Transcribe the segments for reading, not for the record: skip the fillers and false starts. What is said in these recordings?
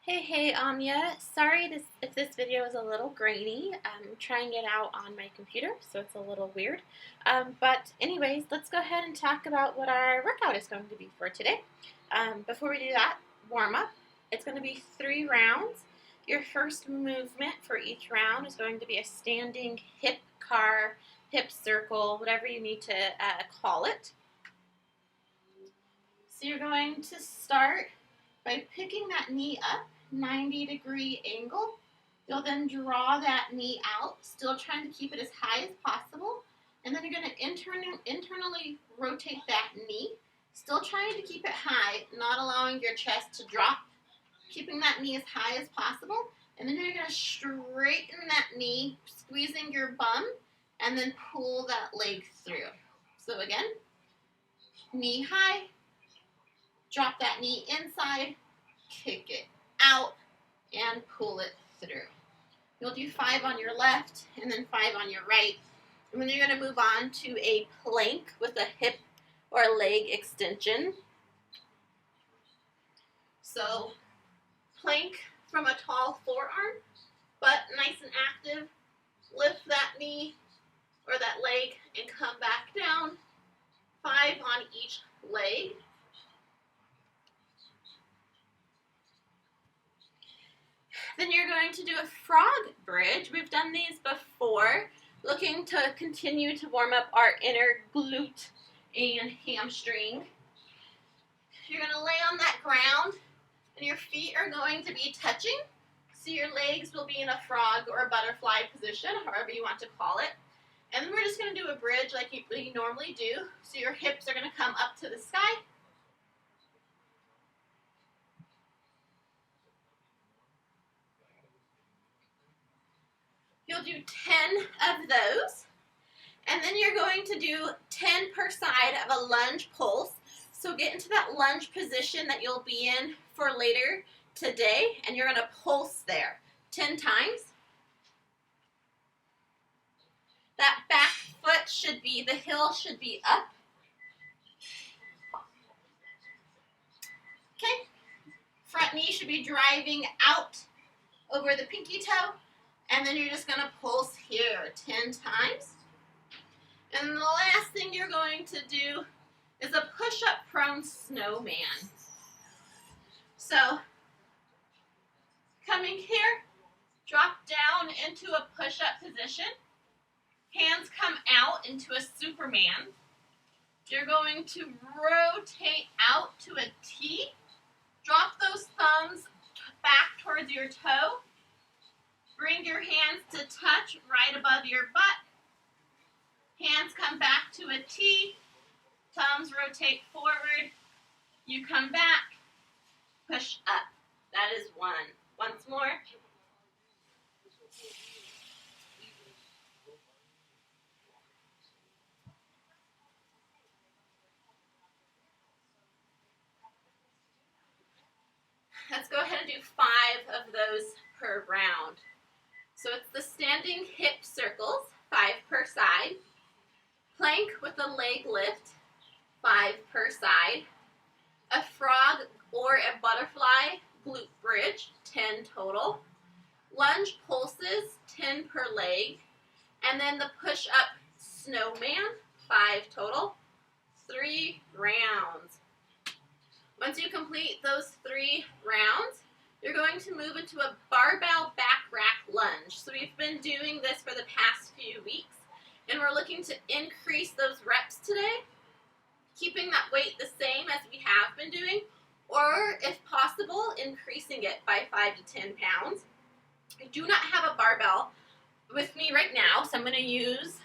Hey, Omnia. Sorry if this video is a little grainy. I'm trying it out on my computer, so it's a little weird. But anyways, let's go ahead and talk about what our workout is going to be for today. Before we do that, warm up. It's going to be 3 rounds. Your first movement for each round is going to be a standing hip car, hip circle, whatever you need to call it. So you're going to start by picking that knee up, 90-degree angle. You'll then draw that knee out, still trying to keep it as high as possible. And then you're going to internally rotate that knee, still trying to keep it high, not allowing your chest to drop, keeping that knee as high as possible. And then you're going to straighten that knee, squeezing your bum, and then pull that leg through. So again, knee high, drop that knee inside, kick it out, and pull it through. You'll do 5 on your left and then 5 on your right. And then you're going to move on to a plank with a hip or leg extension. So plank from a tall forearm, butt nice and active. Lift that knee or that leg and come back down. 5 on each leg. Then you're going to do a frog bridge. We've done these before, looking to continue to warm up our inner glute and hamstring. You're going to lay on that ground, and your feet are going to be touching. So your legs will be in a frog or a butterfly position, however you want to call it. And we're just going to do a bridge like we normally do. So your hips are going to come up to the sky. You'll do 10 of those, and then you're going to do 10 per side of a lunge pulse. So get into that lunge position that you'll be in for later today, and you're going to pulse there 10 times. That back foot should be, the heel should be up. Okay, front knee should be driving out over the pinky toe. And then you're just going to pulse here 10 times. And the last thing you're going to do is a push-up prone snowman. So, coming here, drop down into a push-up position. Hands come out into a Superman. You're going to rotate out to a T. Drop those thumbs back towards your toe. Bring your hands to touch right above your butt. Hands come back to a T. Thumbs rotate forward. You come back. Push up. That is 1. Once more. Let's go ahead and do 5 of those per round. So it's the standing hip circles, 5 per side. Plank with a leg lift, 5 per side. A frog or a butterfly glute bridge, 10 total. Lunge pulses, 10 per leg. And then the push-up snowman, 5 total. 3 rounds. Once you complete those 3 rounds, you're going to move into a barbell back rack lunge. So we've been doing this for the past few weeks, and we're looking to increase those reps today, keeping that weight the same as we have been doing, or if possible, increasing it by 5 to 10 pounds. I do not have a barbell with me right now, so I'm going to use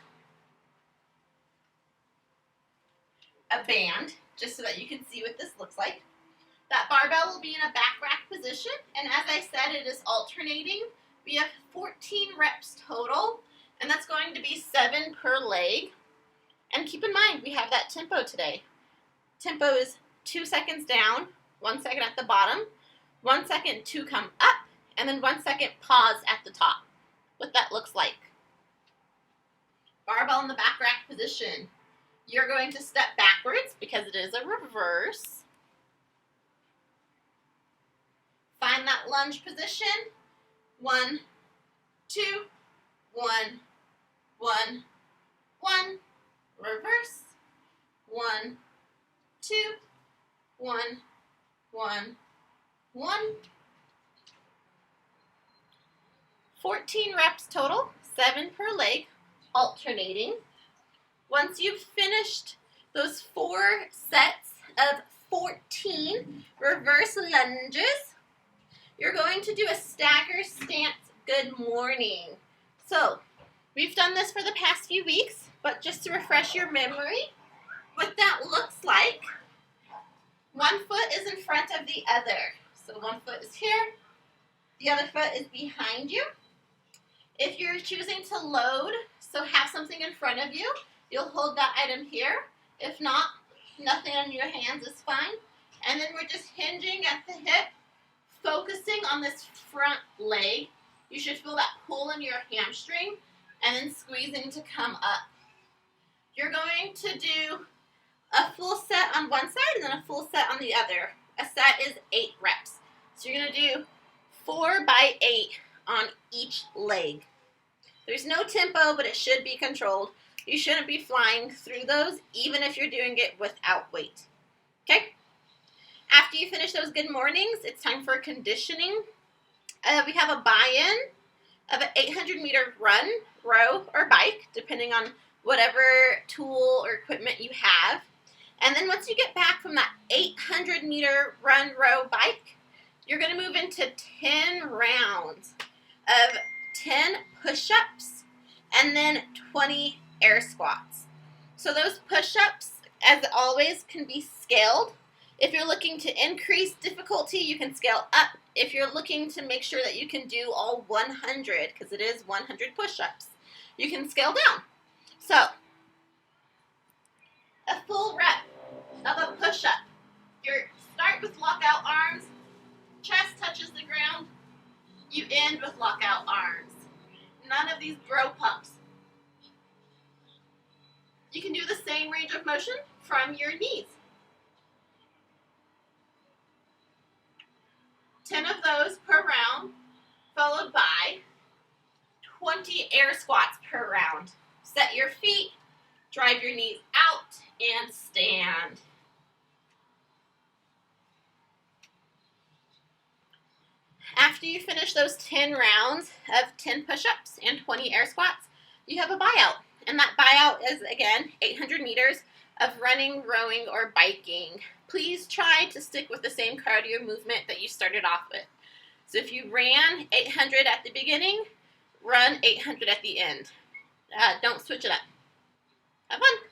a band just so that you can see what this looks like. That barbell will be in a back rack position, and as I said, it is alternating. We have 14 reps total, and that's going to be 7 per leg. And keep in mind, we have that tempo today. Tempo is 2 seconds down, 1 second at the bottom, 1 second to come up, and then 1 second pause at the top. What that looks like. Barbell in the back rack position. You're going to step backwards because it is a reverse. Find that that lunge position. 1, 2, 1, 1, 1. Reverse. 1, 2, 1, 1, 1. 14 reps total, 7 per leg, alternating. Once you've finished those 4 sets of 14 reverse lunges, you're going to do a stagger stance good morning. So, we've done this for the past few weeks, but just to refresh your memory, what that looks like, one foot is in front of the other. So one foot is here, the other foot is behind you. If you're choosing to load, so have something in front of you, you'll hold that item here. If not, nothing on your hands is fine. And then we're just hinging at the hip, focusing on this front leg. You should feel that pull in your hamstring and then squeezing to come up. You're going to do a full set on one side and then a full set on the other. A set is 8 reps. So you're going to do 4 by 8 on each leg. There's no tempo, but it should be controlled. You shouldn't be flying through those, even if you're doing it without weight. Okay? After you finish those good mornings, it's time for conditioning. We have a buy-in of an 800-meter run, row, or bike, depending on whatever tool or equipment you have. And then once you get back from that 800-meter run, row, bike, you're going to move into 10 rounds of 10 push-ups and then 20 air squats. So those push-ups, as always, can be scaled. If you're looking to increase difficulty, you can scale up. If you're looking to make sure that you can do all 100, because it is 100 push-ups, you can scale down. So, a full rep of a push-up. You start with lockout arms, chest touches the ground, you end with lockout arms. None of these bro pumps. You can do the same range of motion from your knees. 10 of those per round, followed by 20 air squats per round. Set your feet, drive your knees out, and stand. After you finish those 10 rounds of 10 push-ups and 20 air squats, you have a buyout. And that buyout is, again, 800 meters of running, rowing, or biking. Please try to stick with the same cardio movement that you started off with. So if you ran 800 at the beginning, run 800 at the end. Don't switch it up. Have fun.